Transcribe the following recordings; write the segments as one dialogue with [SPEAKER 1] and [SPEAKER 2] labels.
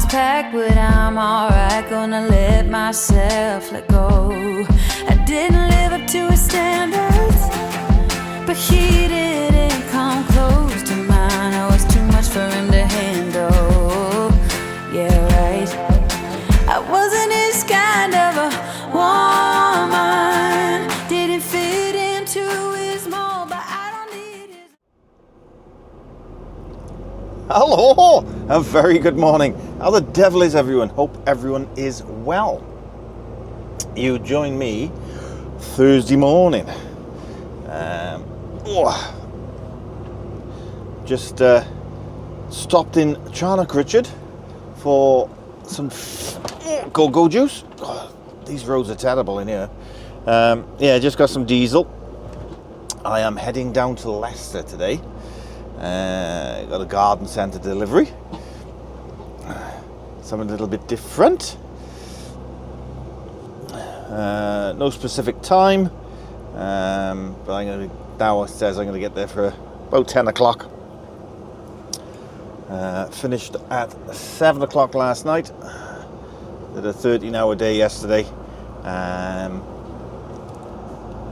[SPEAKER 1] packed, but I'm alright. Gonna let myself let go. I didn't live up to his standards, but he didn't come close to mine. I was too much for him to handle. Yeah, right. I wasn't his kind of a woman. Didn't fit into his mold, but I don't need his...
[SPEAKER 2] Hello, a very good morning. How the devil is everyone? Hope everyone is well. You join me Thursday morning. Just stopped in Charnock Richard for some go-go juice. God, these roads are terrible in here. Yeah, just got some diesel. I am heading down to Leicester today. Got a garden centre delivery. Something a little bit different. No specific time, but I'm going to. Now it says I'm going to get there for about 10 o'clock. Finished at 7 o'clock last night. Did a 13-hour day yesterday.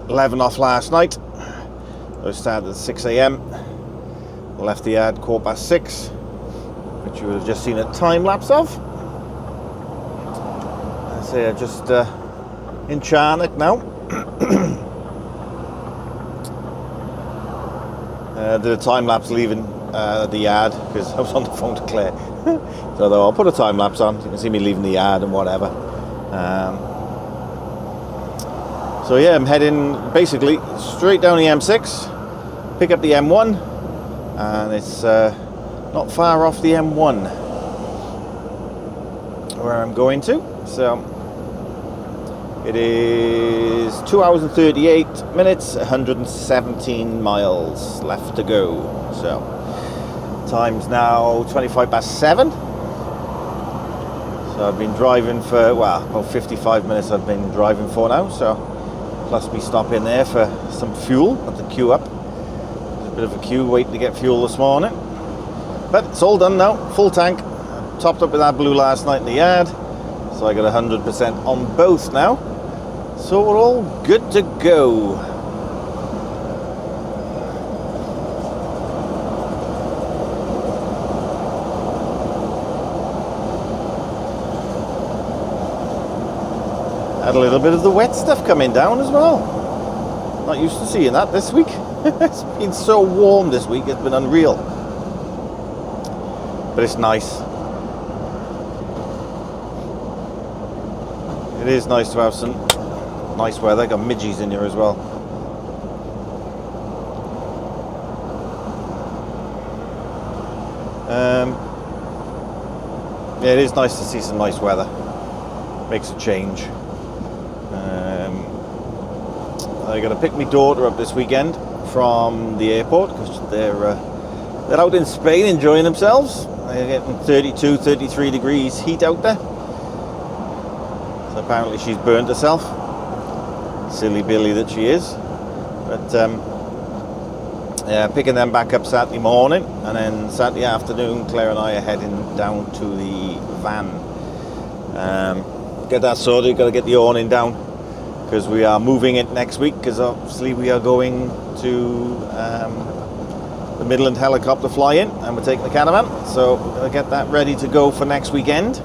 [SPEAKER 2] 11 off last night. I started at 6 a.m. Left the yard 6:15, which you would have just seen a time lapse of. I say I'm just in Charnock now. Did a time lapse leaving the yard because I was on the phone to Claire. So I'll put a time lapse on. You can see me leaving the yard and whatever. So yeah, I'm heading basically straight down the M6, pick up the M1, and it's not far off the M1 where I'm going to. So it is 2 hours and 38 minutes, 117 miles left to go. So time's now 7:25. So I've been driving for, well, about 55 minutes I've been driving for now. So plus me stopping there for some fuel at the queue up. There's a bit of a queue waiting to get fuel this morning. But it's all done now, full tank. Topped up with that blue last night in the yard. So I got 100% on both now. So we're all good to go. Had a little bit of the wet stuff coming down as well. Not used to seeing that this week. It's been so warm this week, it's been unreal. But it's nice. It is nice to have some nice weather. Got midges in here as well. Yeah, it is nice to see some nice weather. Makes a change. I got to pick my daughter up this weekend from the airport because they're out in Spain enjoying themselves. They're getting 32, 33 degrees heat out there. So apparently she's burnt herself. Silly Billy that she is. But yeah, picking them back up Saturday morning, and then Saturday afternoon Claire and I are heading down to the van. Get that sorted, got to get the awning down because we are moving it next week, because obviously we are going to the Midland helicopter fly-in and we're taking the caravan, so we're going to get that ready to go for next weekend.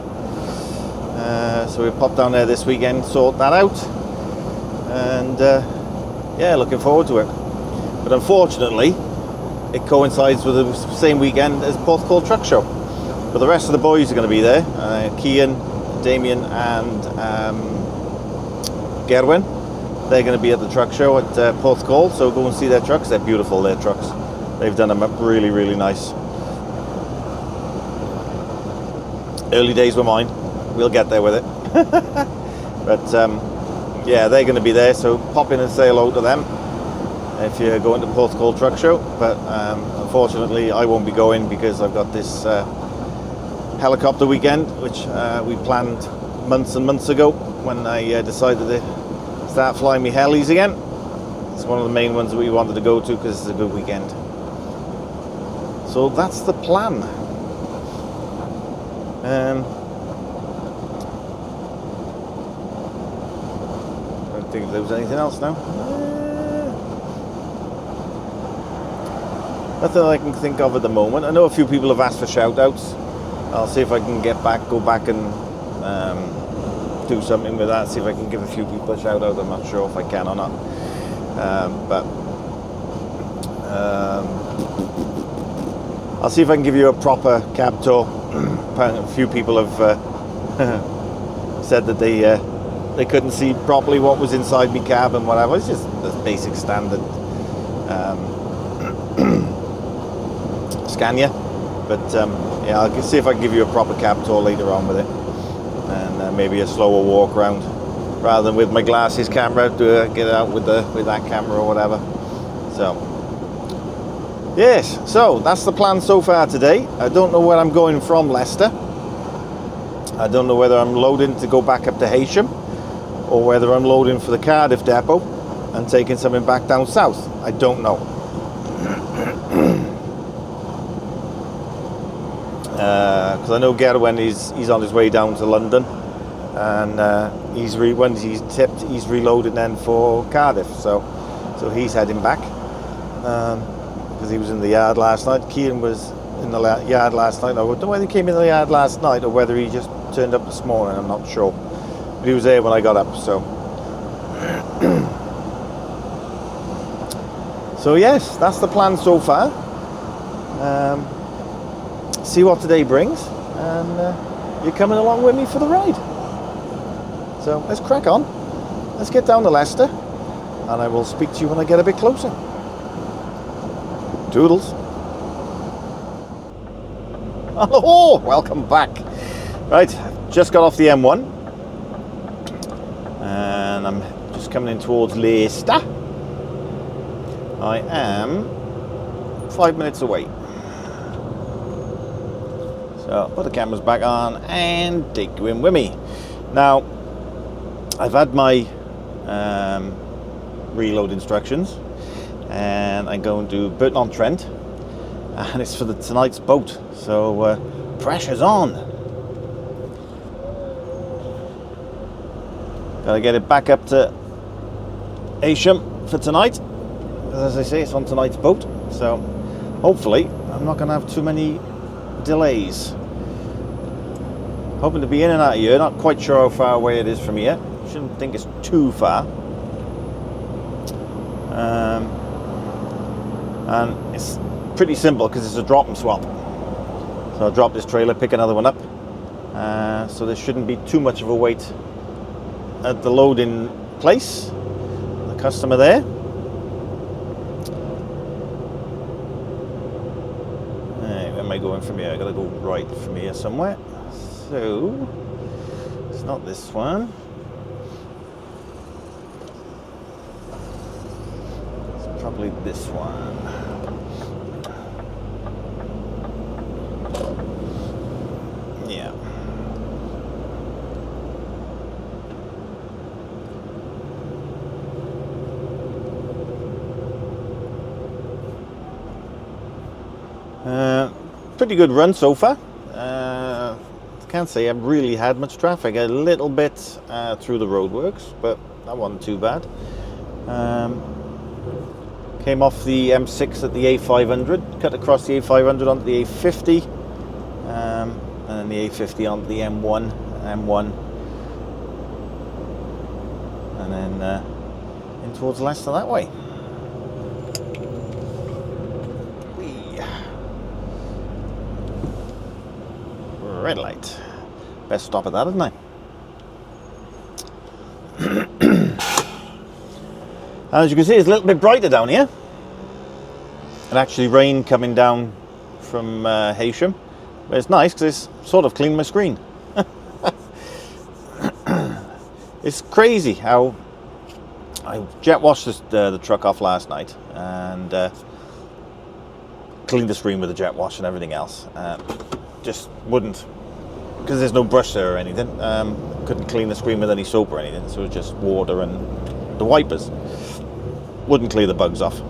[SPEAKER 2] So we pop down there this weekend, sort that out, and yeah, looking forward to it. But unfortunately it coincides with the same weekend as Porthcawl Truck Show, but the rest of the boys are going to be there. Kian, Damien and Gerwin, they're going to be at the truck show at Porthcawl, so go and see their trucks. They're beautiful, their trucks. They've done them up really, really nice. Early days were mine. We'll get there with it. But yeah, they're going to be there, so pop in and say hello to them if you're going to Porthcawl Truck Show. But unfortunately I won't be going because I've got this helicopter weekend, which we planned months and months ago when I decided to start flying me helis again. It's one of the main ones that we wanted to go to because it's a good weekend. So that's the plan. think there was anything else now. Nothing I can think of at the moment. I know a few people have asked for shout outs. I'll see if I can go back and do something with that, see if I can give a few people a shout out. I'm not sure if I can or not. But I'll see if I can give you a proper cab tour. A few people have said that they couldn't see properly what was inside my cab and whatever. It's just the basic standard Scania. But yeah, I'll see if I can give you a proper cab tour later on with it, and maybe a slower walk around rather than with my glasses camera. Get it out with that camera or whatever. So yes, so that's the plan so far today. I don't know where I'm going from Leicester. I don't know whether I'm loading to go back up to Heysham or whether I'm loading for the Cardiff depot and taking something back down south. I don't know. Because I know Gerwin he's on his way down to London, and when he's tipped, he's reloaded then for Cardiff. So he's heading back because he was in the yard last night. Kean was in the yard last night. I don't know whether he came in the yard last night or whether he just turned up this morning. I'm not sure, but he was there when I got up. So yes, that's the plan so far. See what today brings, and you're coming along with me for the ride. So let's crack on. Let's get down to Leicester, and I will speak to you when I get a bit closer. Toodles. Oh, welcome back. Right, just got off the M1, and I'm just coming in towards Leicester. I am 5 minutes away. So put the cameras back on and take you in with me. Now, I've had my reload instructions, and I'm going to Burton-on-Trent, and it's for tonight's boat. So pressure's on. Gotta get it back up to Heysham for tonight. As I say, it's on tonight's boat. So hopefully I'm not gonna have too many delays. Hoping to be in and out of here. Not quite sure how far away it is from here. Shouldn't think it's too far. And it's pretty simple because it's a drop and swap. So I'll drop this trailer, pick another one up. So there shouldn't be too much of a wait at the loading place. The customer there. Where am I going from here? I gotta go right from here somewhere. So it's not this one. It's probably this one. Yeah. Pretty good run so far. Can't say I've really had much traffic. A little bit through the roadworks, but that wasn't too bad. Came off the M6 at the A500, cut across the A500 onto the A50, and then the A50 onto the M1, and then in towards Leicester that way. Red light. Best stop at that, isn't I? As you can see, it's a little bit brighter down here. And actually rain coming down from Heysham. But it's nice because it's sort of cleaned my screen. It's crazy how I jet washed the truck off last night and cleaned the screen with the jet wash and everything else. Just wouldn't, because there's no brush there or anything. Couldn't clean the screen with any soap or anything, so it was just water and the wipers. Wouldn't clear the bugs off.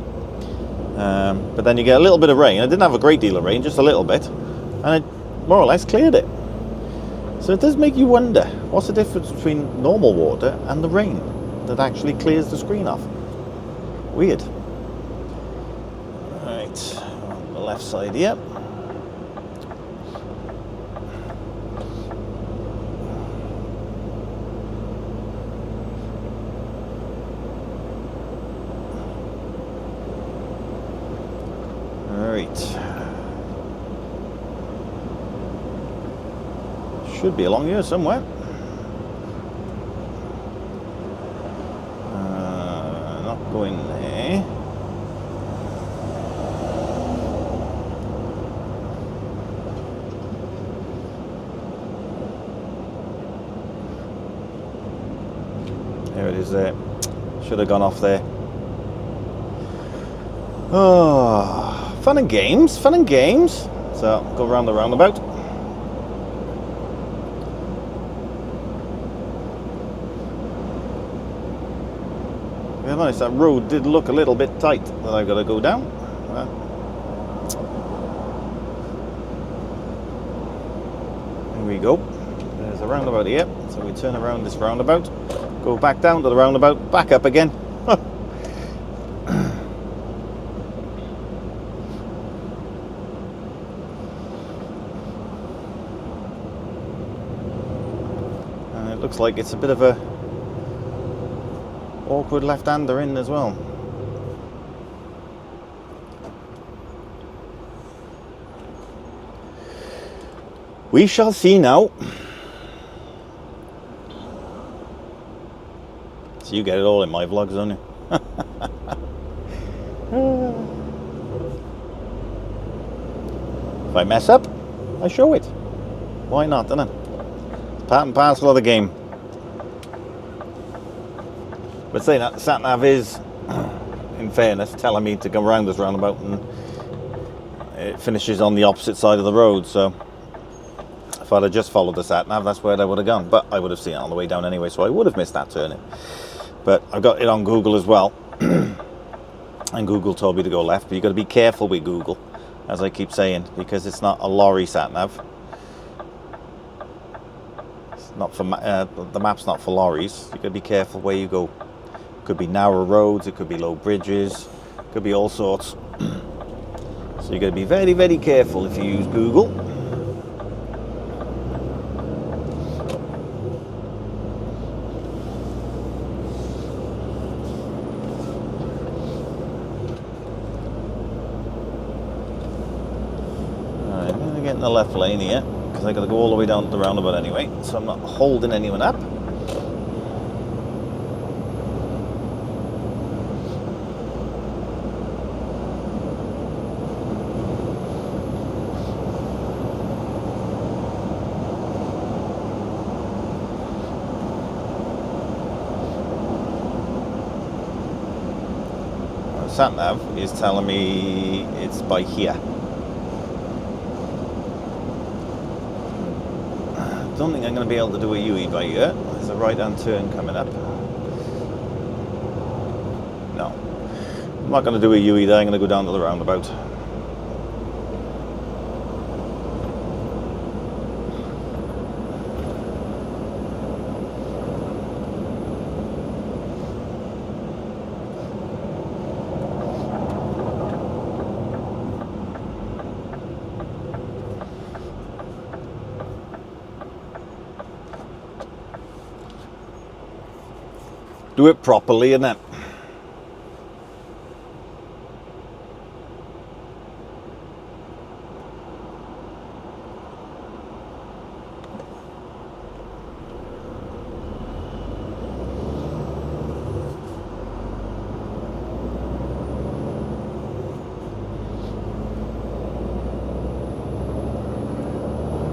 [SPEAKER 2] But then you get a little bit of rain. I didn't have a great deal of rain, just a little bit, and it more or less cleared it. So it does make you wonder, what's the difference between normal water and the rain? that actually clears the screen off. Weird. Right, on the left side here. Alright. Should be along here somewhere. Not going there. There it is there. Should have gone off there. Oh, fun and games, fun and games. So, go round the roundabout. To be honest, that road did look a little bit tight that I've got to go down. Here we go. There's a roundabout here. So we turn around this roundabout, go back down to the roundabout, back up again. Looks like it's a bit of a awkward left-hander in as well. We shall see now. So you get it all in my vlogs, don't you? If I mess up, I show it. Why not, don't I? Part and parcel of the game. But saying that, sat-nav is, in fairness, telling me to go around this roundabout, and it finishes on the opposite side of the road. So if I'd have just followed the sat-nav, that's where I would have gone. But I would have seen it on the way down anyway, so I would have missed that turning. But I've got it on Google as well, and Google told me to go left. But you've got to be careful with Google, as I keep saying, because it's not a lorry sat-nav. Not for the map's not for lorries. You got to be careful where you go. It could be narrow roads, it could be low bridges, it could be all sorts. So you got to be very, very careful if you use Google. Alright, I'm going to get in the left lane here, because I got to go all the way down to the roundabout anyway, so I'm not holding anyone up. Sat-nav is telling me it's by here. Don't think I'm going to be able to do a U-E by here. There's a right-hand turn coming up. No, I'm not going to do a U-E there. I'm going to go down to the roundabout. Do it properly, and then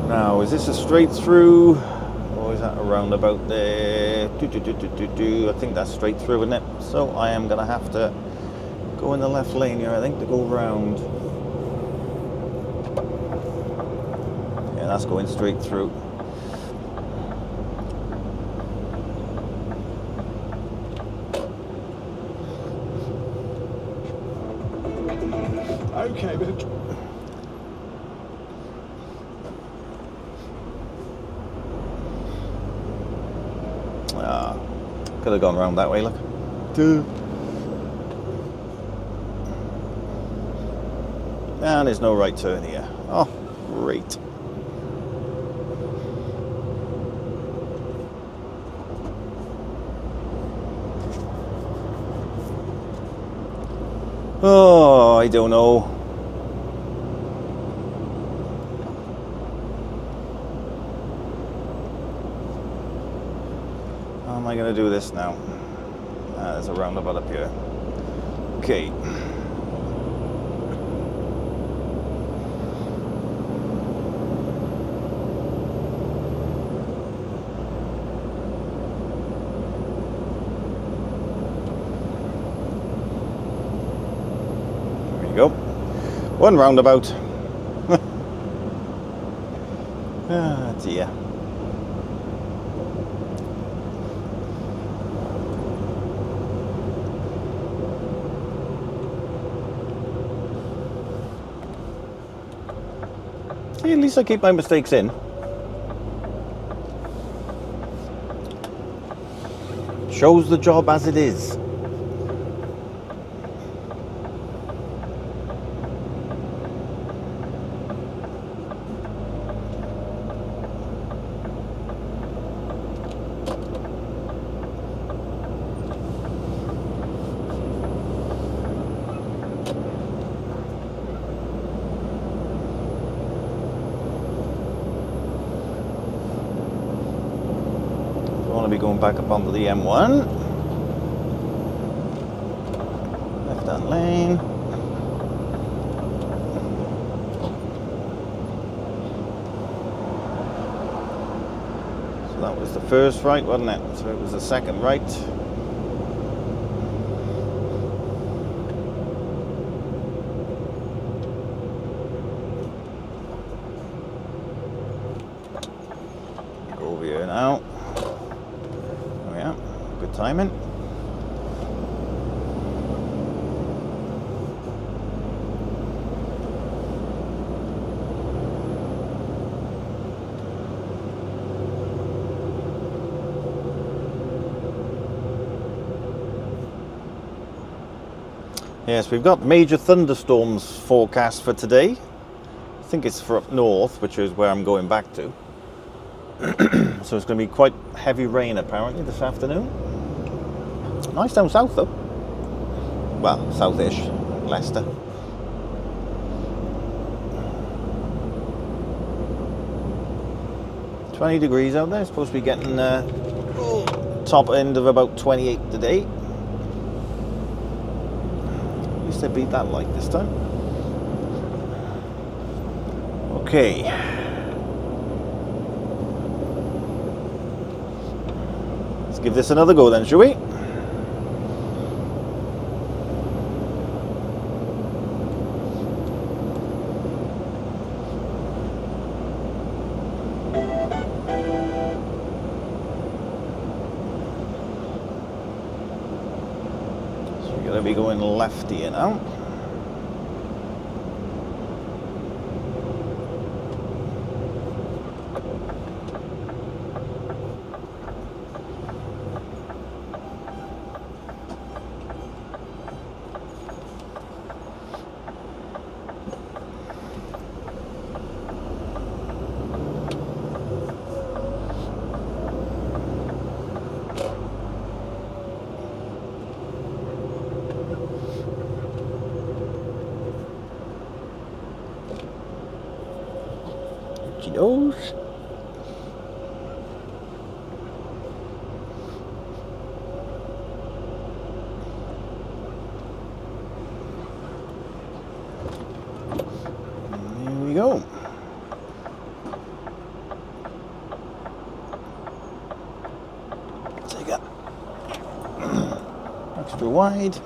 [SPEAKER 2] now, is this a straight through? Or is that a roundabout there? I think that's straight through, isn't it? So I am going to have to go in the left lane here, I think, to go round. Yeah, that's going straight through.
[SPEAKER 3] Okay, but
[SPEAKER 2] Could have gone around that way, look. Duh. And there's no right turn here. Oh, great. Oh, I don't know. How am I going to do this now? There's a roundabout up here. Okay. Go. One roundabout. Ah, dear. See, at least I keep my mistakes in. Shows the job as it is. Be going back up onto the M1. Left hand lane. So that was the first right, wasn't it? So it was the second right. Go over here now. Good timing. Yes, we've got major thunderstorms forecast for today. I think it's for up north, which is where I'm going back to. So it's going to be quite heavy rain apparently this afternoon. Nice down south though. Well, southish, Leicester. – 20 degrees out there. Supposed to be getting top end of about 28 today. At least I beat that light this time. Okay. Let's give this another go then, shall we? So we're going to be going left here now. Those. There we go. Take it extra wide.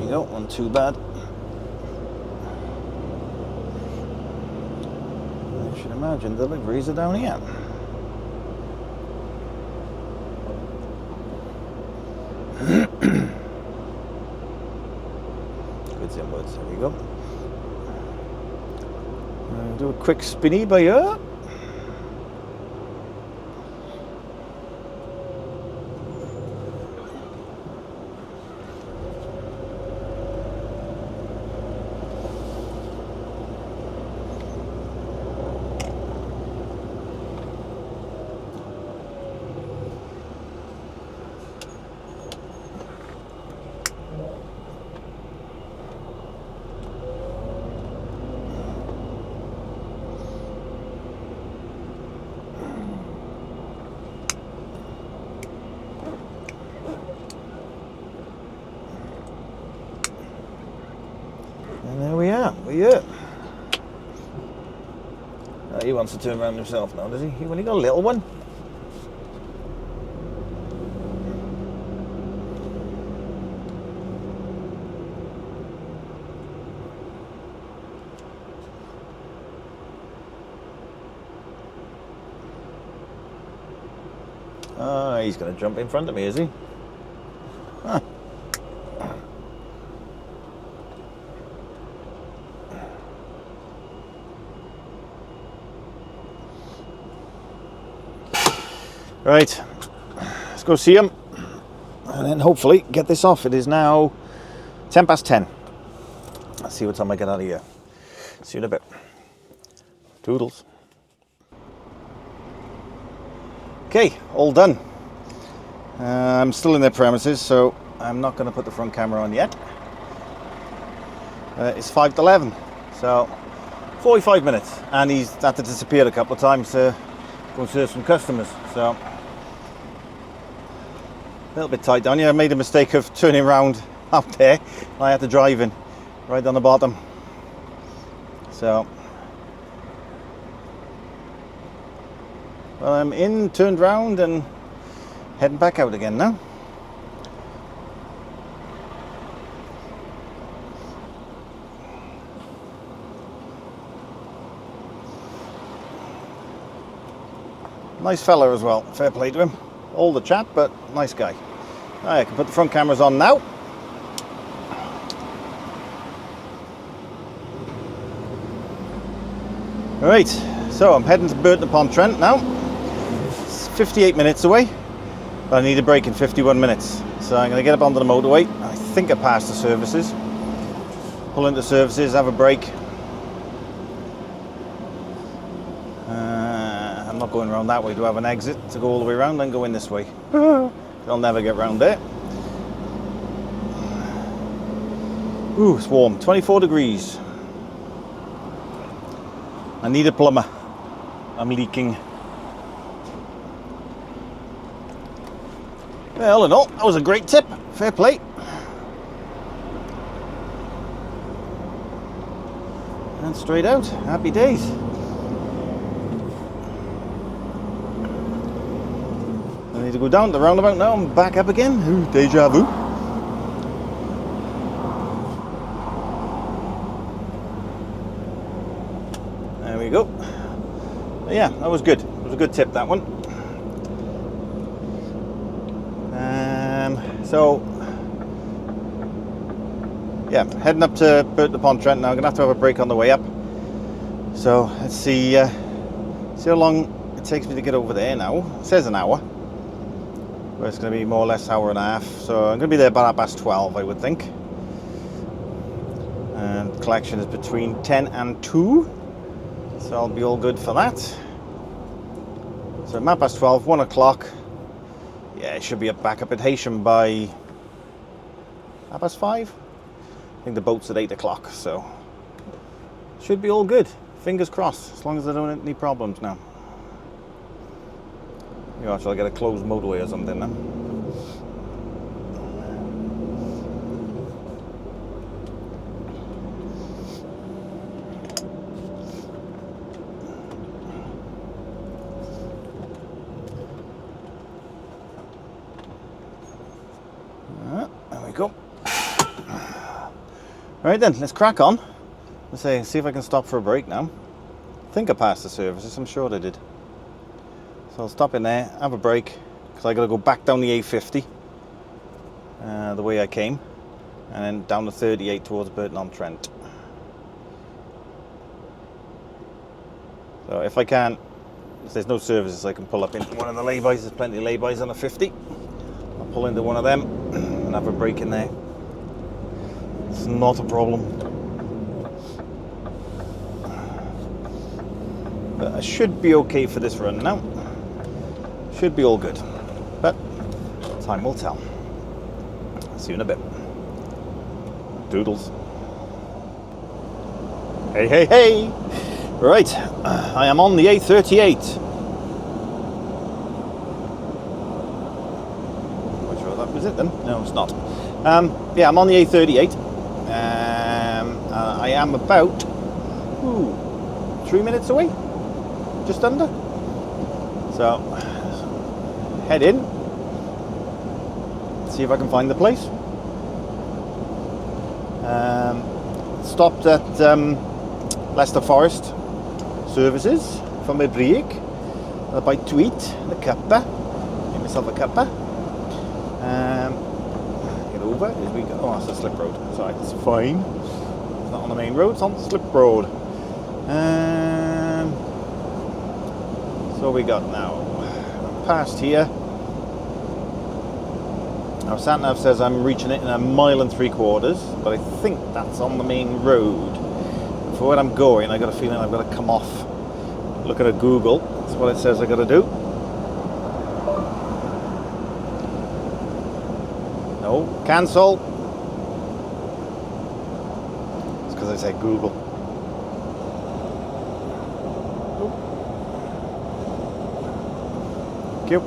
[SPEAKER 2] Not too bad. I should imagine deliveries are down here. inwards. There we go. Do a quick spinny by here. And there we are. We're here. He wants to turn around himself now, does he? He only got a little one. He's going to jump in front of me, is he? Huh. Right, let's go see him and then hopefully get this off. It is now 10:10. Let's see what time I get out of here. See you in a bit. Toodles. Okay, all done. I'm still in their premises, so I'm not going to put the front camera on yet. It's 5 to 11, so 45 minutes, and he's had to disappear a couple of times to go and serve some customers, so a little bit tight down here. I made a mistake of turning around out there. I had to drive in right on the bottom, so well, I'm in, turned round and heading back out again now. Nice fella as well, fair play to him. Older chap, but nice guy. I can put the front cameras on now. Alright, so I'm heading to Burton upon Trent now. It's 58 minutes away, but I need a break in 51 minutes. So I'm going to get up onto the motorway. I think I passed the services. Pull into services, have a break. I'm not going around that way to have an exit, to go all the way around, then go in this way. I'll never get round there. Ooh, it's warm, 24 degrees. I need a plumber. I'm leaking. Well, all in all, that was a great tip. Fair play. And straight out. Happy days. I need to go down the roundabout now and back up again. Ooh, deja vu. There we go. But yeah, that was good. It was a good tip, that one. So, yeah, heading up to Burton upon Trent now. I'm going to have a break on the way up. So, let's see how long it takes me to get over there now. It says an hour. But it's going to be more or less hour and a half. So, I'm going to be there about 12, I would think. And collection is between 10 and 2. So, I'll be all good for that. So, 12, 1 o'clock. Yeah, it should be back up at Heysham by 5:30. I think the boat's at 8 o'clock, so should be all good. Fingers crossed, as long as I don't have any problems now. You know, I'll get a closed motorway or something now. There we go. Alright then, let's crack on. Let's see if I can stop for a break now. I think I passed the services, I'm sure I did. So I'll stop in there, have a break, because I got to go back down the A50 the way I came. and then down to 38 towards Burton-on-Trent. So if I can, if there's no services, I can pull up into one of the laybys. There's plenty of laybys on the 50. I'll pull into one of them and have a break in there. It's not a problem. But I should be okay for this run now. Should be all good. But time will tell. See you in a bit. Doodles. Hey, hey, hey! Right, I am on the A38. Not sure that was it then. No, it's not. Yeah, I'm on the A38. I am about 3 minutes away, just under. So, head in, see if I can find the place. Stopped at Leicester Forest services for my break. A bite to eat, a cuppa. Get myself a cuppa. Get over as we go. Oh, it's a slip road. It's alright, it's fine. It's not on the main road, it's on the slip road. So we got now. I'm past here. Now sat-nav says I'm reaching it in 1.75 miles, but I think that's on the main road. For where I'm going, I got a feeling I've got to come off. Look at a Google. That's what it says I got to do. No, cancel. It's because I said Google. Thank you.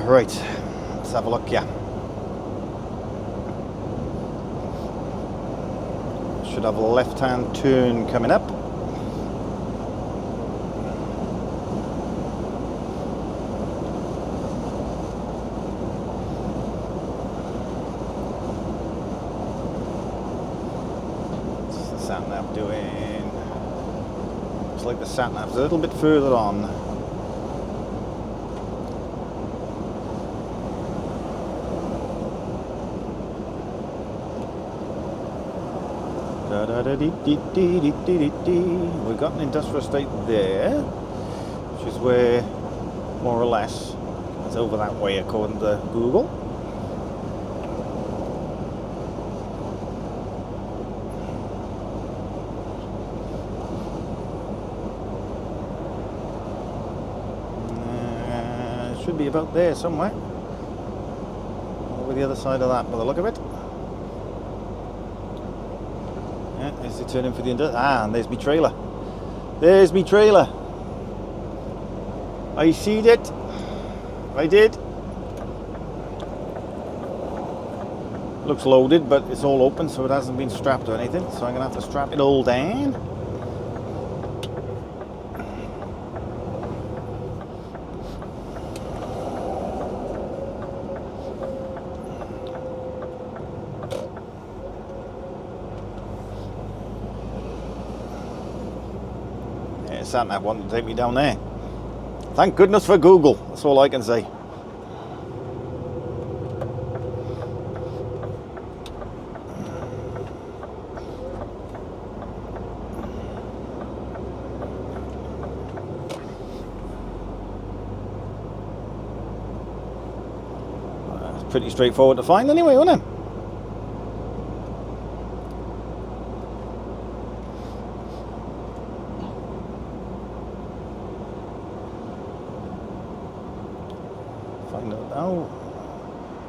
[SPEAKER 2] Right. Let's have a look. Yeah. Should have a left-hand turn coming up. What's the sat-nav doing? Looks like the sat-nav's a little bit further on. We've got an industrial estate there, which is where, more or less, it's over that way according to Google. It should be about there somewhere. Over the other side of that, by the look of it. There's the turn in for the and there's my trailer. There's my trailer. I seed it. I did. Looks loaded, but it's all open, so it hasn't been strapped or anything. So I'm gonna have to strap it all down. Sat-nav wanted to take me down there. Thank goodness for Google. That's all I can say. It's pretty straightforward to find anyway, isn't it? Find out now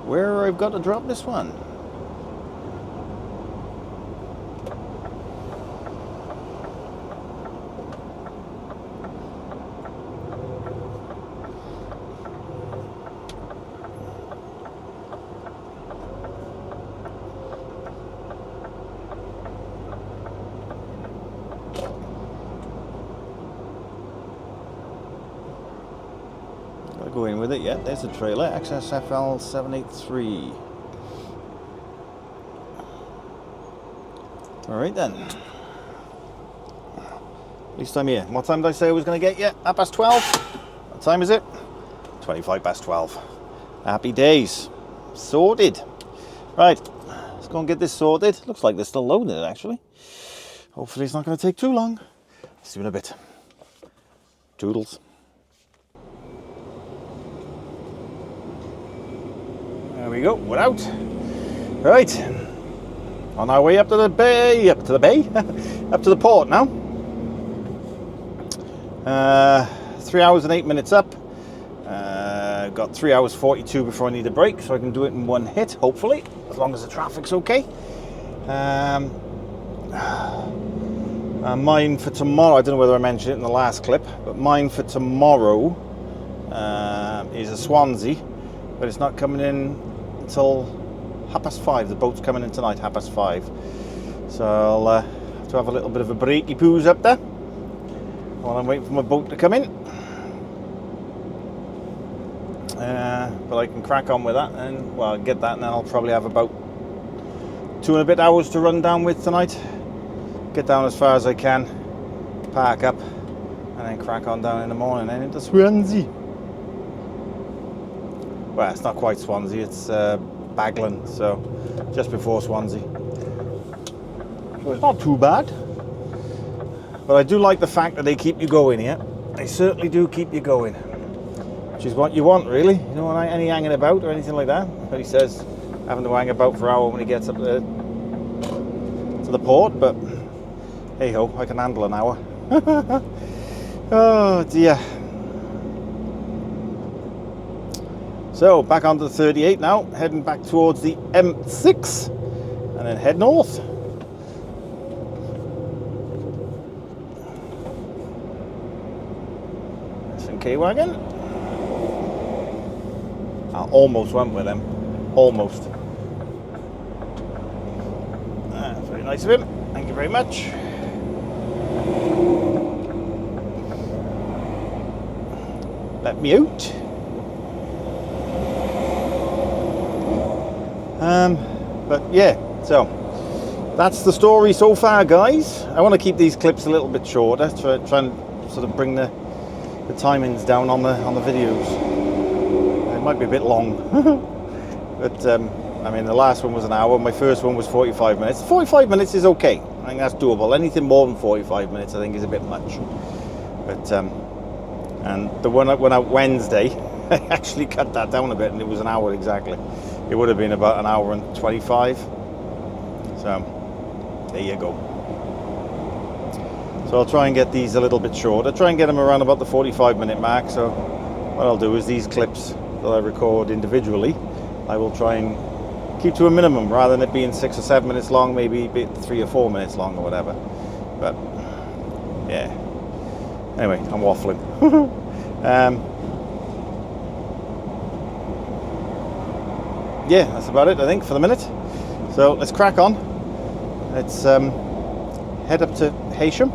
[SPEAKER 2] where I've got to drop this one. Go in with it. Yeah, there's the trailer, XSFL 783. Alright then. At least I'm here. What time did I say I was going to get you? 12:30? What time is it? 12. Happy days. sorted. Right, let's go and get this sorted. Looks like they're still loading it actually. Hopefully it's not going to take too long. See you in a bit. Toodles. There we go, we're out. Right, on our way up to the bay, up to the port now. 3 hours and 8 minutes up. Got 3 hours 42 before I need a break, so I can do it in one hit, hopefully, as long as the traffic's okay. Mine for tomorrow, I don't know whether I mentioned it in the last clip, but mine for tomorrow is a Swansea, but it's not coming in until 5:30. The boat's coming in tonight, 5:30. So I'll have to have a little bit of a breaky poos up there while I'm waiting for my boat to come in. But I can crack on with that, and well, get that, and then I'll probably have about 2 and a bit hours to run down with tonight. Get down as far as I can, park up, and then crack on down in the morning and into Swansea. Well, it's not quite Swansea, it's Baglan, so just before Swansea. So it's not too bad. But I do like the fact that they keep you going here. They certainly do keep you going. Which is what you want, really. You don't want any hanging about or anything like that. But he says having to hang about for an hour when he gets up to the port, but hey ho, I can handle an hour. Oh dear. So back onto the 38 now, heading back towards the M6 and then head north. S&K wagon. I almost went with him. Almost. That's very nice of him. Thank you very much. Let me out. But yeah, so that's the story so far, guys. I want to keep these clips a little bit shorter to try and sort of bring the timings down on the videos. It might be a bit long, but I mean, the last one was an hour. My first one was 45 minutes. 45 minutes is okay. I think that's doable. Anything more than 45 minutes, I think, is a bit much. But and the one that went out Wednesday, I actually cut that down a bit, and it was an hour exactly. It would have been about an hour and 25. So there you go. So I'll try and get these a little bit shorter. Try and get them around about the 45-minute mark. So what I'll do is these clips that I record individually, I will try and keep to a minimum rather than it being 6 or 7 minutes long, maybe 3 or 4 minutes long or whatever. But yeah. Anyway, I'm waffling. Yeah, that's about it, I think, for the minute. So let's crack on. Let's head up to Heysham,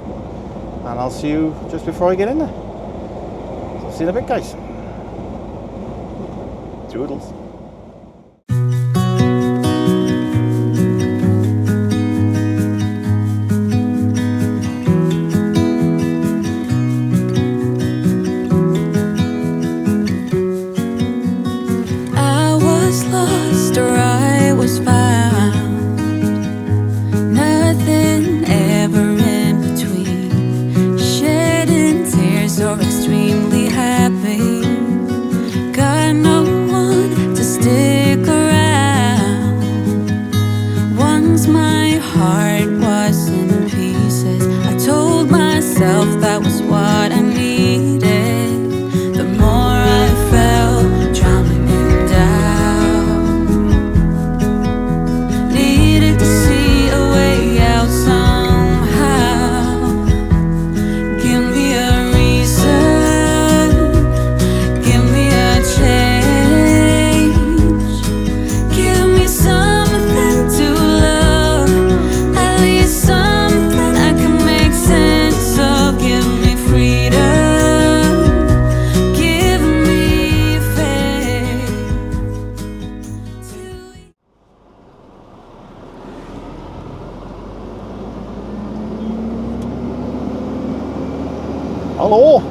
[SPEAKER 2] and I'll see you just before I get in there. So see you in a bit, guys. Toodles.
[SPEAKER 1] That was what I needed. The more I felt drowning in doubt, needed to see a way out somehow. Give me a reason, give me a change, give me something to love, at least something I can make sense. Give me freedom, give me faith.
[SPEAKER 2] Hello.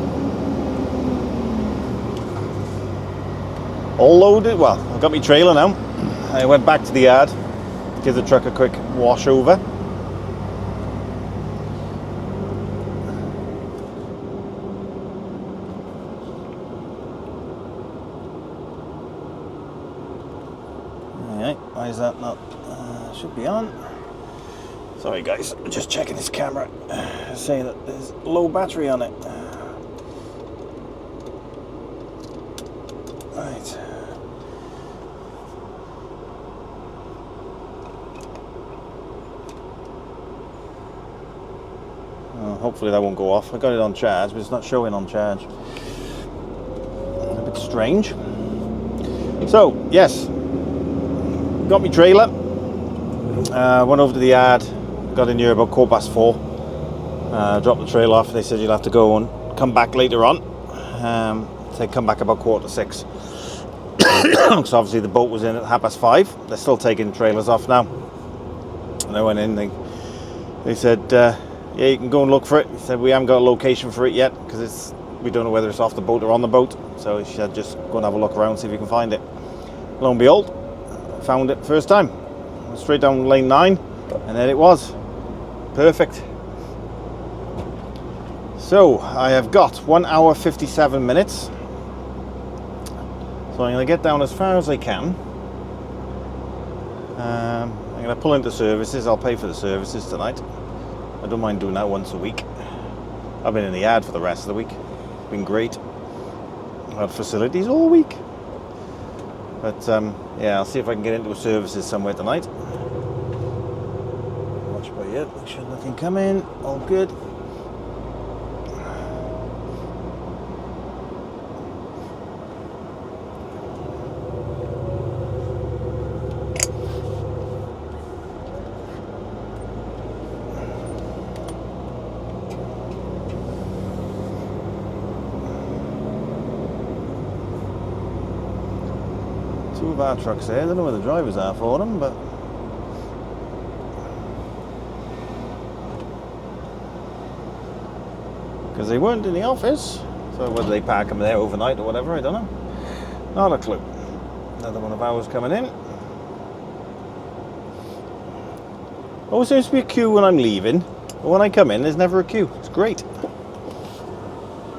[SPEAKER 2] All loaded. Well, I've got my trailer now. I went back to the yard, give the truck a quick wash over. Alright, why is that not? Should be on. Sorry guys, I'm just checking this camera, saying that there's low battery on it. Right. Hopefully that won't go off. I got it on charge, but it's not showing on charge. A bit strange. So, yes, got my trailer. Went over to the yard, got in here about 4:15. Dropped the trailer off. They said you'll have to go and come back later on. They come back about 5:15. So obviously the boat was in at 5:30. They're still taking trailers off now. And I went in. They said, yeah, you can go and look for it. He said we haven't got a location for it yet because we don't know whether it's off the boat or on the boat. So he said just go and have a look around, see if you can find it. Lo and behold, found it first time. Straight down lane 9, and there it was. Perfect. So I have got 1 hour 57 minutes. So I'm going to get down as far as I can. I'm going to pull into services. I'll pay for the services tonight. I don't mind doing that once a week. I've been in the yard for the rest of the week. It's been great. I've had facilities all week. But yeah, I'll see if I can get into services somewhere tonight. Watch by it, make sure nothing come in. All good. Two of our trucks there. I don't know where the drivers are for them, but because they weren't in the office, so whether they park them there overnight or whatever, I don't know. Not a clue. Another one of ours coming in. Always seems to be a queue when I'm leaving, but when I come in, there's never a queue. It's great.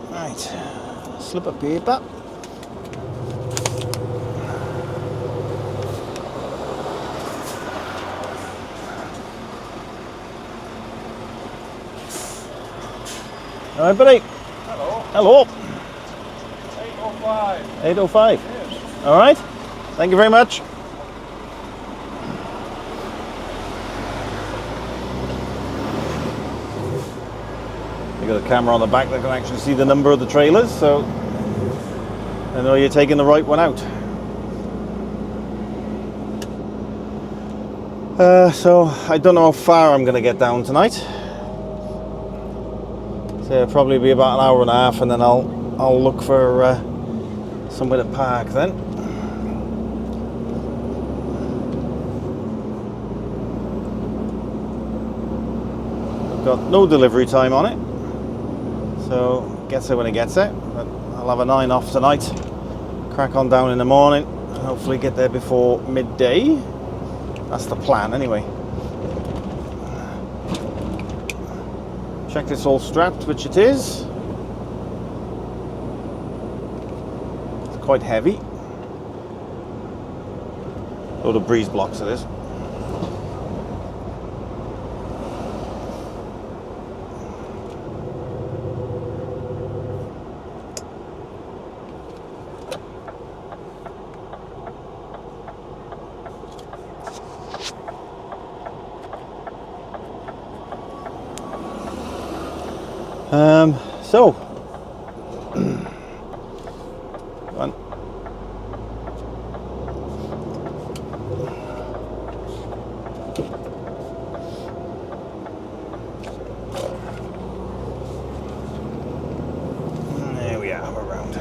[SPEAKER 2] Right, slip of paper. All right, buddy.
[SPEAKER 3] Hello.
[SPEAKER 2] Hello.
[SPEAKER 3] 8:05.
[SPEAKER 2] 8:05.
[SPEAKER 3] Yes.
[SPEAKER 2] All right. Thank you very much. You got a camera on the back that can actually see the number of the trailers, so I know you're taking the right one out. So I don't know how far I'm going to get down tonight. So it'll probably be about an hour and a half, and then I'll look for somewhere to park then. I've got no delivery time on it, so gets there when it gets there. But I'll have a 9 off tonight, crack on down in the morning, and hopefully get there before midday. That's the plan anyway. Check this all strapped, which it is. It's quite heavy. Load of breeze blocks it is. So one. There we are, we're around.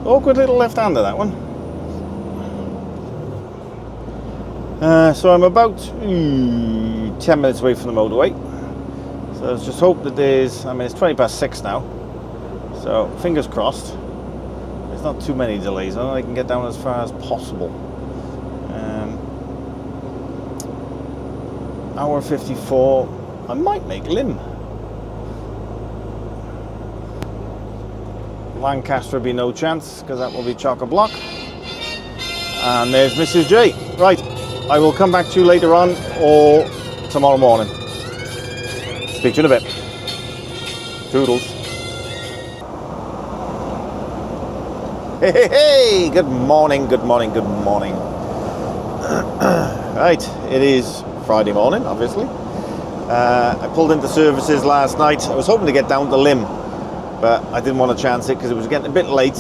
[SPEAKER 2] Awkward little left-hander, that one. So I'm about 10 minutes away from the motorway. So let's just hope that there's, it's 6:20 now, so fingers crossed there's not too many delays. I know I can get down as far as possible. hour 54. I might make Lim. Lancaster will be no chance because that will be chock-a-block. And there's Mrs. J. Right, I will come back to you later on or tomorrow morning. Speak to you in a bit. Toodles. Hey, good morning, good morning, good morning. Right, it is Friday morning, obviously. I pulled into services last night. I was hoping to get down to Lim, but I didn't want to chance it because it was getting a bit late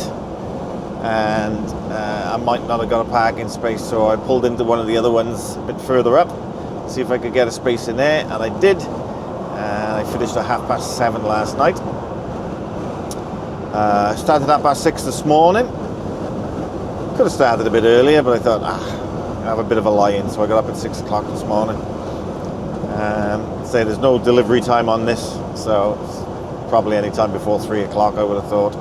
[SPEAKER 2] and I might not have got a parking space, so I pulled into one of the other ones a bit further up, see if I could get a space in there, and I did. And I finished at 7:30 last night. I started at 6:30 this morning. Could have started a bit earlier, but I thought, I'll have a bit of a lie-in, so I got up at 6 o'clock this morning. Say there's no delivery time on this, so it's probably any time before 3 o'clock, I would have thought.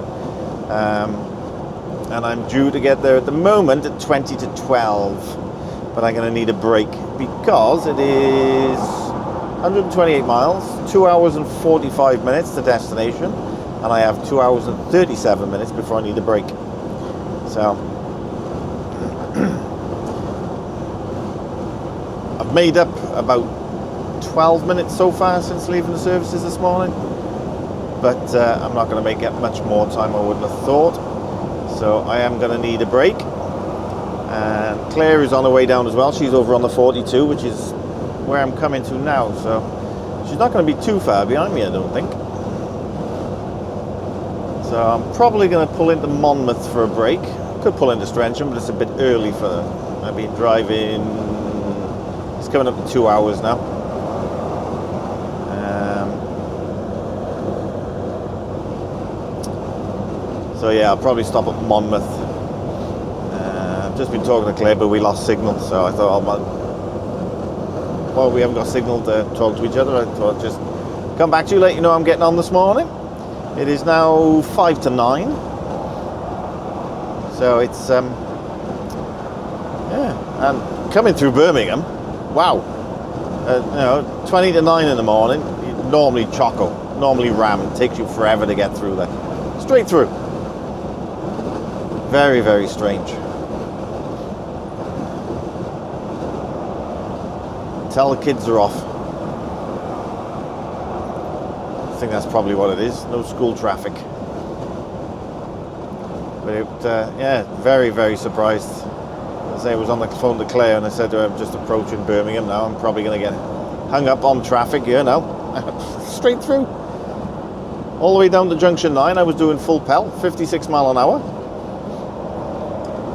[SPEAKER 2] And I'm due to get there at the moment at 20 to 12, but I'm going to need a break because it is 128 miles, 2 hours and 45 minutes to destination, and I have 2 hours and 37 minutes before I need a break. So I've made up about 12 minutes so far since leaving the services this morning, but I'm not going to make up much more time, I wouldn't have thought. So I am going to need a break. And Claire is on her way down as well. She's over on the 42, which is where I'm coming to now, so she's not going to be too far behind me, I don't think. So I'm probably going to pull into Monmouth for a break. Could pull into Strensham, but it's a bit early for that. I've been driving, it's coming up to 2 hours now. So yeah, I'll probably stop at Monmouth. I've just been talking to Claire, but we lost signal, so I thought, well, we haven't got signal to talk to each other. I thought I'd just come back to you, let you know I'm getting on this morning. It is now 5 to 9. So it's, yeah, and coming through Birmingham, wow. 20 to 9 in the morning, normally choco, normally ram, it takes you forever to get through there. Straight through. Very, very strange. Tell the kids are off. I think that's probably what it is. No school traffic. But it, yeah, very, very surprised. As I was on the phone to Claire and I said to her, I'm just approaching Birmingham now. I'm probably going to get hung up on traffic here now. Straight through. All the way down to Junction 9. I was doing full pelt, 56 mile an hour.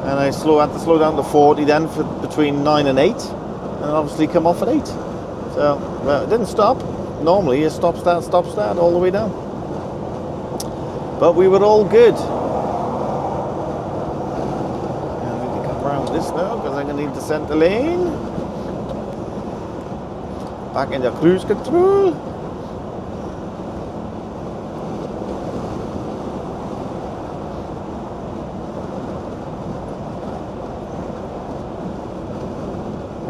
[SPEAKER 2] And I had to slow down to 40 then for between 9 and 8. And obviously come off at 8. So, well, it didn't stop. Normally you stop, start all the way down. But we were all good. And I need to come around this now because I'm going to need to centre lane. Back into cruise control.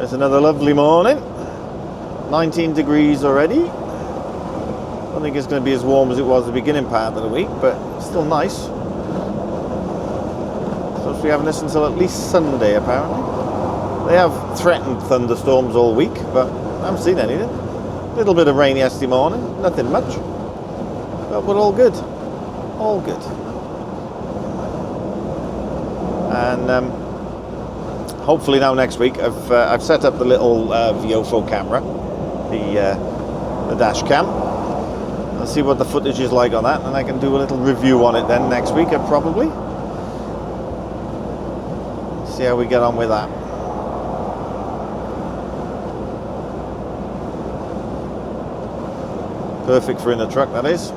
[SPEAKER 2] It's another lovely morning. 19 degrees already. I don't think it's going to be as warm as it was the beginning part of the week, but still nice. Supposed to be having this until at least Sunday, apparently. They have threatened thunderstorms all week, but I haven't seen anything. A little bit of rain yesterday morning, nothing much. But we're all good. All good. And hopefully now next week I've set up the little Viofo camera, the dash cam. I'll see what the footage is like on that, and I can do a little review on it then next week, probably. See how we get on with that. Perfect for in a truck, that is.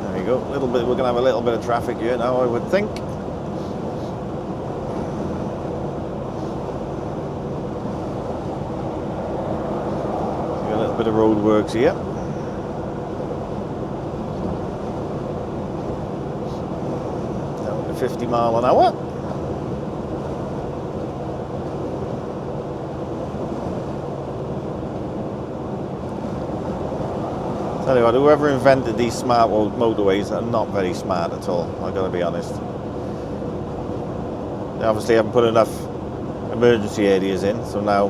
[SPEAKER 2] There we go. A little bit. We're going to have a little bit of traffic here now, I would think. A little bit of road works here. Down to 50 mile an hour. Tell you what, whoever invented these smart motorways are not very smart at all, I've got to be honest. They obviously haven't put enough emergency areas in, so now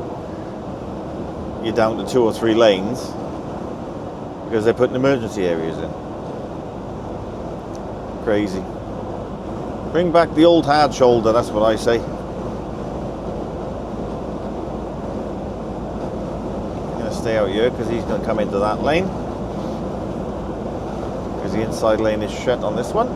[SPEAKER 2] you're down to 2 or 3 lanes because they're putting emergency areas in. Crazy. Bring back the old hard shoulder, that's what I say. I'm going to stay out here because he's going to come into that lane. Because the inside lane is shut on this one.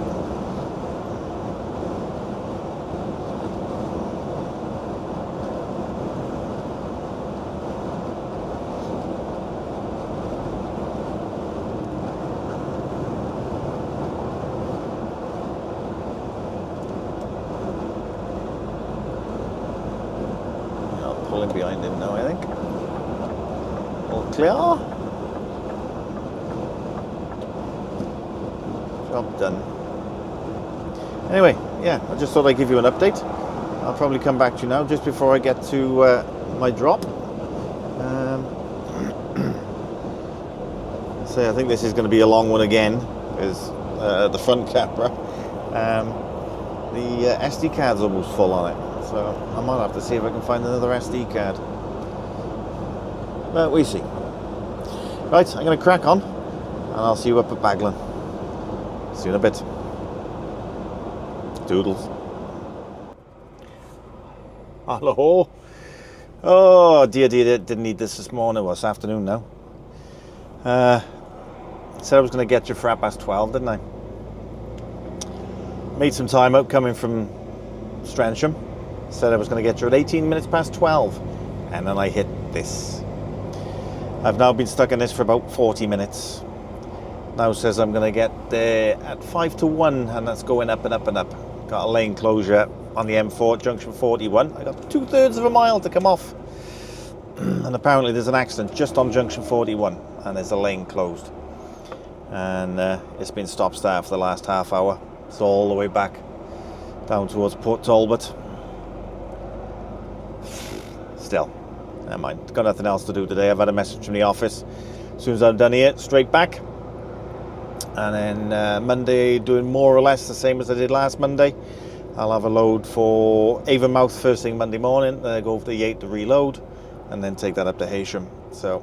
[SPEAKER 2] Pulling behind him now, I think. All clear. Job done. Anyway, yeah, I just thought I'd give you an update. I'll probably come back to you now just before I get to my drop. So I think this is going to be a long one again, because the front camera, the SD card's almost full on it. So I might have to see if I can find another SD card. But we see. Right, I'm going to crack on, and I'll see you up at Baglan. See you in a bit. Doodles. Hello. Oh dear, didn't need this morning, or this afternoon now. Said I was going to get you for 12:30, didn't I? Made some time out coming from Stransham. Said I was going to get you at 12:18, and then I hit this. I've now been stuck in this for about 40 minutes. Now says I'm going to get there at 5 to 1, and that's going up and up and up. Got a lane closure on the M4 at junction 41. I got 2/3 of a mile to come off. And apparently there's an accident just on junction 41, and there's a lane closed. And it's been stop-start for the last half hour. It's all the way back down towards Port Talbot. Still, never mind. Got nothing else to do today. I've had a message from the office. As soon as I'm done here, straight back. And then Monday, doing more or less the same as I did last Monday. I'll have a load for Avonmouth first thing Monday morning. Then I go over to the 8 to reload, and then take that up to Heysham. So,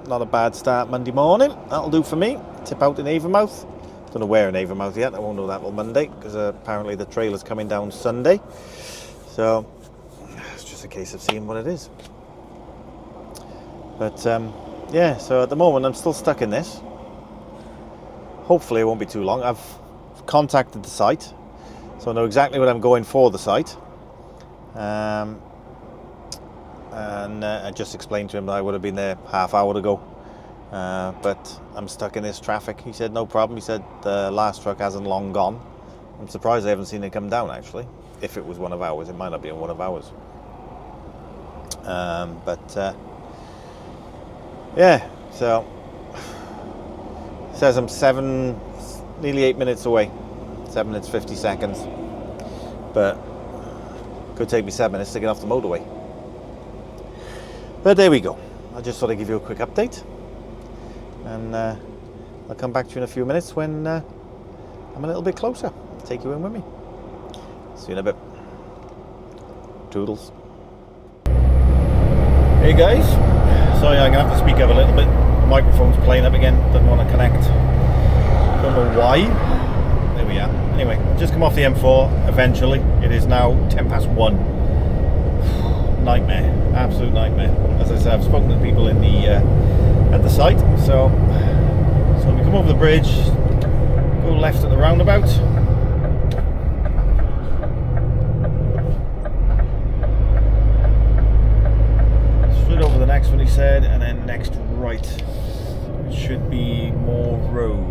[SPEAKER 2] not a bad start Monday morning. That'll do for me. Tip out in Avonmouth. Don't know where in Avonmouth yet. I won't know that till Monday, because apparently the trailer's coming down Sunday. So, it's just a case of seeing what it is. But yeah, so at the moment I'm still stuck in this. Hopefully it won't be too long. I've contacted the site, so I know exactly what I'm going for the site. And I just explained to him that I would have been there half hour ago. But I'm stuck in this traffic. He said no problem. He said the last truck hasn't long gone. I'm surprised I haven't seen it come down, actually. If it was one of ours, it might not be one of ours. Yeah, so it says I'm nearly 8 minutes away. 7 minutes 50 seconds. But could take me 7 minutes to get off the motorway. But there we go. I just thought I'd give you a quick update. And I'll come back to you in a few minutes when I'm a little bit closer. Take you in with me. See you in a bit. Toodles. Hey guys. Sorry, I'm going to have to speak up a little bit. The microphone's playing up again. Doesn't want to connect. Don't know why. There we are. Anyway, just come off the M4 eventually. It is now 1:10. Nightmare. Absolute nightmare. As I said, I've spoken to people in the at the site. So we come over the bridge, go left at the roundabout. Straight over the next one, he said, and then next right. It should be more road.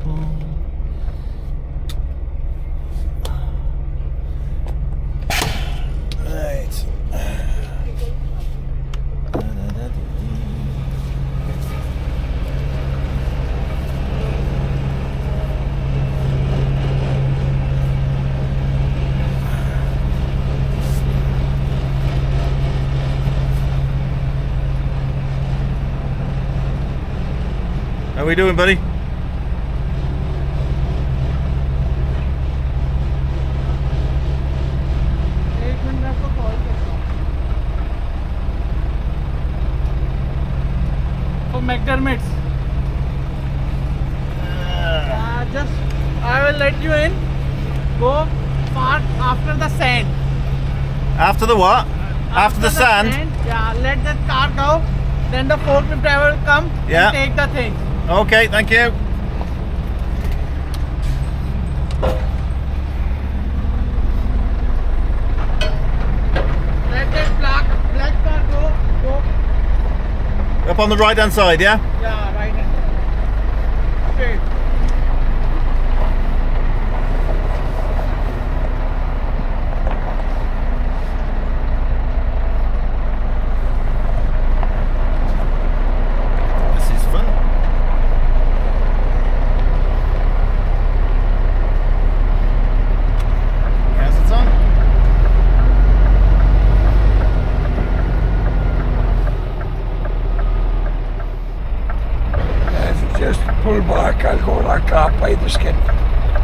[SPEAKER 2] Right. How we doing, buddy?
[SPEAKER 3] McDermott's. Just I will let you in. Go park after the sand.
[SPEAKER 2] After the what? After the sand?
[SPEAKER 3] Yeah, let that car go. Then the forklift driver will come
[SPEAKER 2] Yeah.
[SPEAKER 3] and take the thing.
[SPEAKER 2] Okay, thank you.
[SPEAKER 3] Let that black car go.
[SPEAKER 2] Up on the right hand side, yeah?
[SPEAKER 3] Yeah, right hand. Straight.
[SPEAKER 2] This is fun. Yes, it's on.
[SPEAKER 4] Just pull back, I'll go that gap by the skip.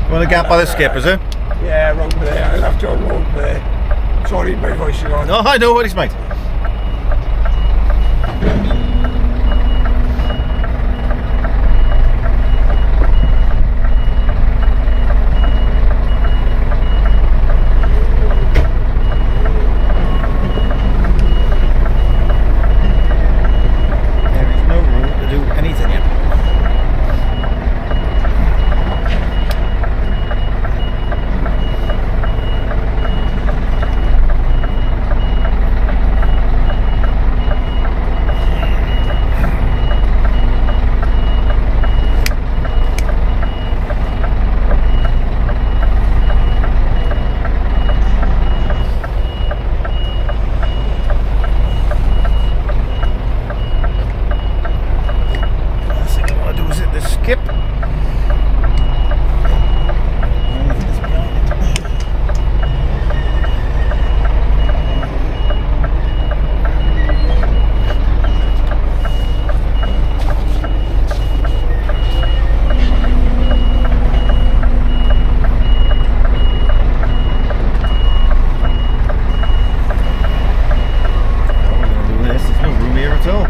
[SPEAKER 2] Well, the gap by the skip, is it?
[SPEAKER 4] Yeah, around there, I'll have to road there. Sorry, my voice is on.
[SPEAKER 2] No, I know what he's mate. There is no room to do anything yet. Last thing I want to do is hit the skip. Anything is behind it. How are we going to do this? There's no room here at all.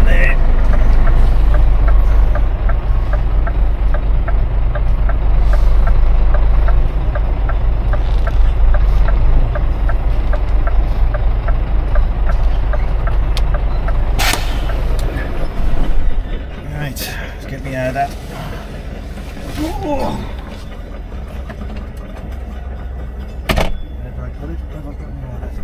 [SPEAKER 2] There. Right, let's get me out of that. Oh. Where have I put it? Where have I put my wallet?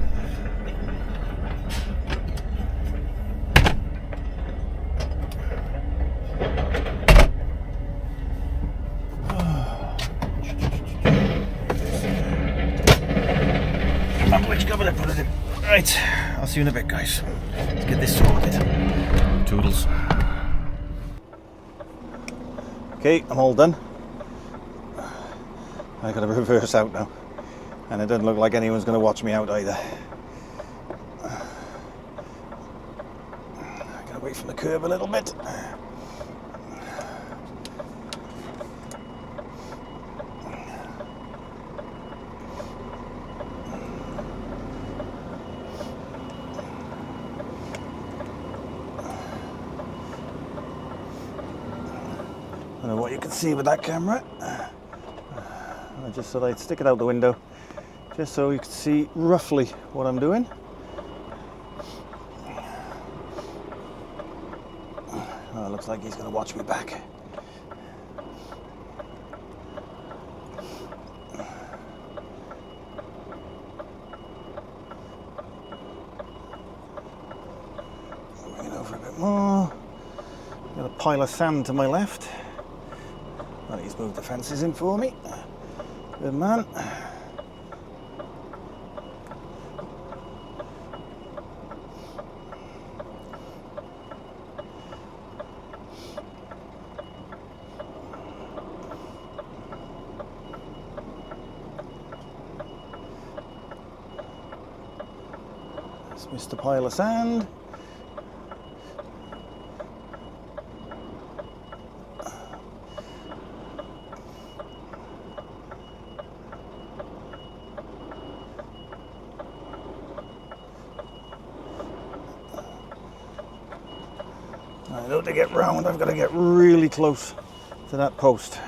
[SPEAKER 2] Which cupboard I put it in? Right, I'll see you in a bit, guys. Let's get this sorted. Toodles. Okay, I'm all done. I gotta reverse out now, and it doesn't look like anyone's gonna watch me out either. I gotta wait from the curb a little bit. I don't know what you can see with that camera. I just thought I'd stick it out the window just so you can see roughly what I'm doing. Oh, looks like he's going to watch me back. Bring it over a bit more. Got a pile of sand to my left. Oh, he's moved the fences in for me. Good man. That's Mr. Pile of Sand. I know to get round, I've got to get really close to that post.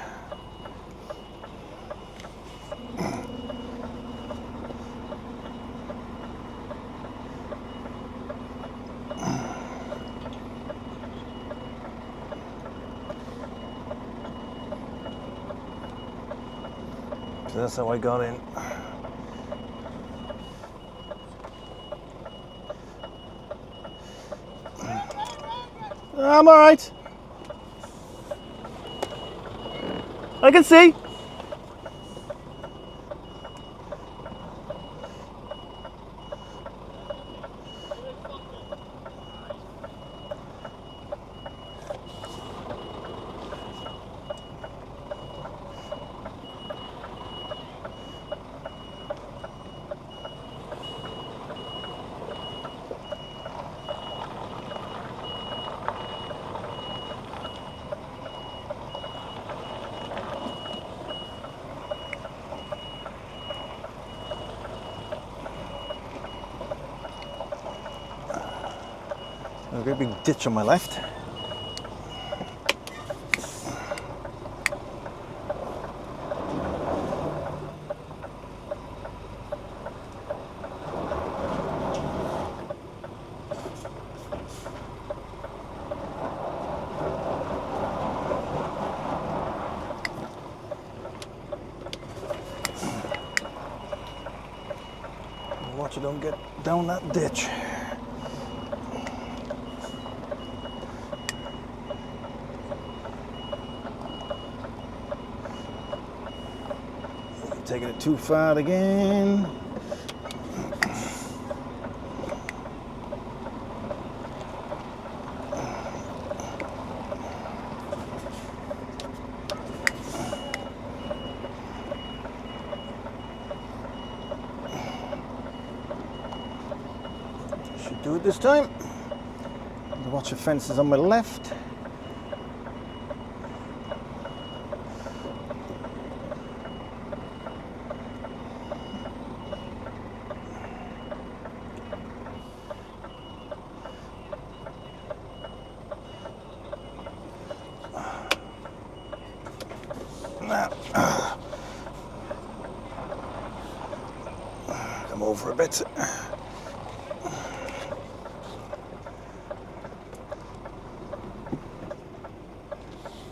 [SPEAKER 2] So that's how I got in. I'm all right. I can see. A great big ditch on my left. Watch it don't get down that ditch. Taking it too far again. Should do it this time. Watch the fences on my left. Come over a bit.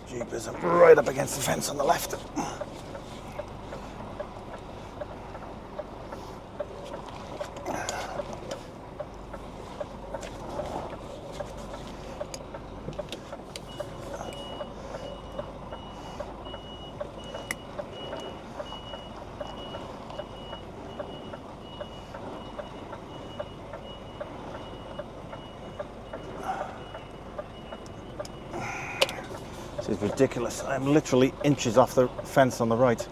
[SPEAKER 2] Jeepers, I'm right up against the fence on the left. This is ridiculous. I'm literally inches off the fence on the right.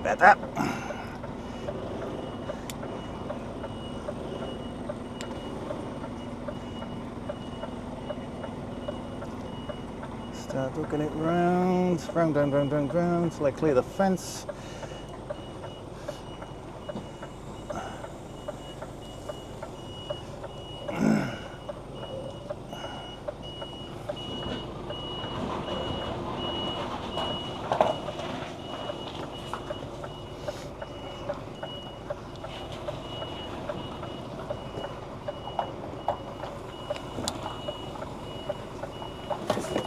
[SPEAKER 2] Better. Start looking it round, round, till I clear the fence.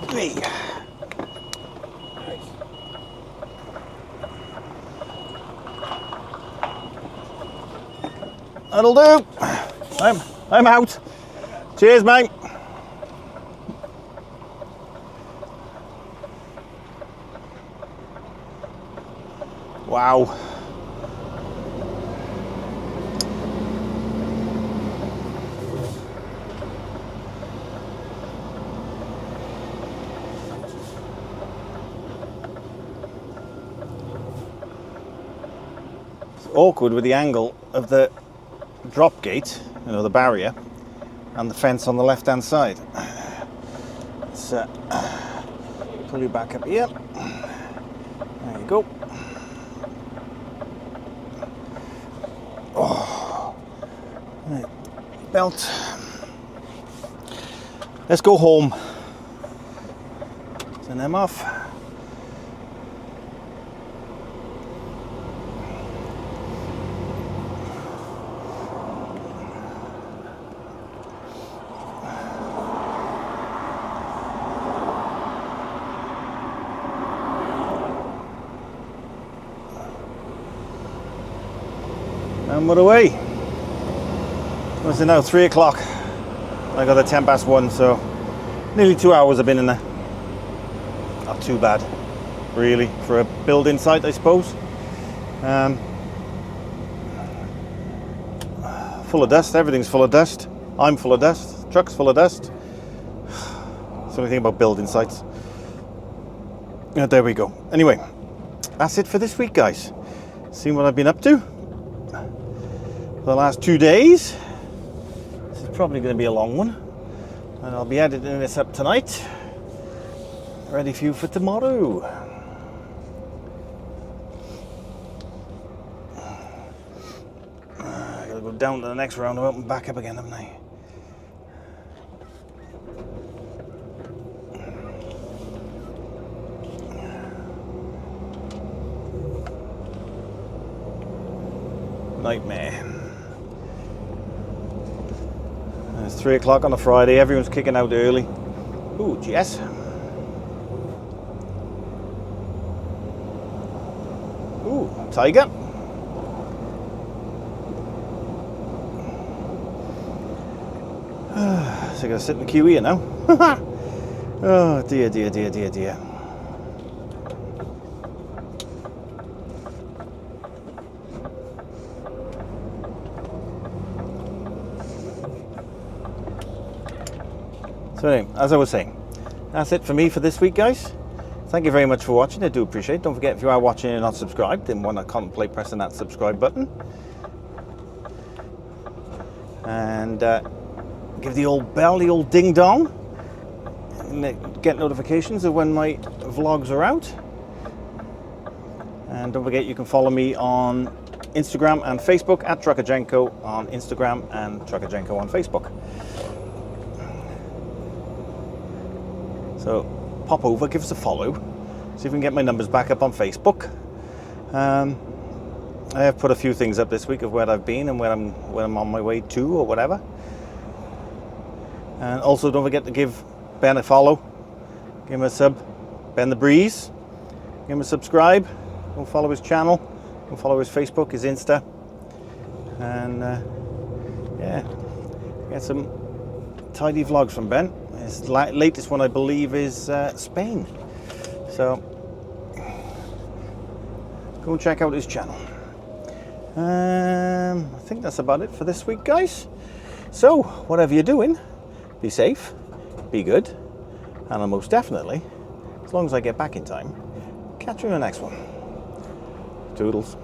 [SPEAKER 2] Hey. That'll do. I'm out. Cheers, mate. Wow. It's awkward with the angle of the drop gate, you know, the barrier, and the fence on the left hand side. Let's pull you back up here. There you go. Oh, right. Belt. Let's go home. Turn them off. And we're away. What's it now? 3 o'clock. I got a 1:10 so nearly 2 hours I've been in there. Not too bad, really, for a building site, I suppose. Full of dust. Everything's full of dust. I'm full of dust. Truck's full of dust. It's the only thing about building sites. Yeah, there we go. Anyway, that's it for this week, guys. See what I've been up to for the last 2 days. This is probably going to be a long one, and I'll be editing this up tonight, ready for you for tomorrow. I gotta go down to the next roundabout and back up again, haven't I? Nightmare. It's 3 o'clock on a Friday, everyone's kicking out early. Ooh, Jess. Ooh, tiger. So I gotta sit in the queue here now. Oh dear, dear, dear, dear, dear. So anyway, as I was saying, that's it for me for this week, guys. Thank you very much for watching. I do appreciate it. Don't forget, if you are watching and not subscribed, then want to contemplate pressing that subscribe button. And give the old bell, the old ding dong, and get notifications of when my vlogs are out. And don't forget, you can follow me on Instagram and Facebook at Jenko on Instagram and Jenko on Facebook. So pop over, give us a follow, see if we can get my numbers back up on Facebook. I have put a few things up this week of where I've been and where I'm on my way to or whatever. And also don't forget to give Ben a follow, give him a sub, Ben the Breeze, give him a subscribe, go follow his channel, go follow his Facebook, his Insta, and yeah, get some tidy vlogs from Ben. His latest one, I believe, is Spain. So go and check out his channel. I think that's about it for this week, guys. So whatever you're doing, be safe, be good, and I'll most definitely, as long as I get back in time, catch you in the next one. Toodles.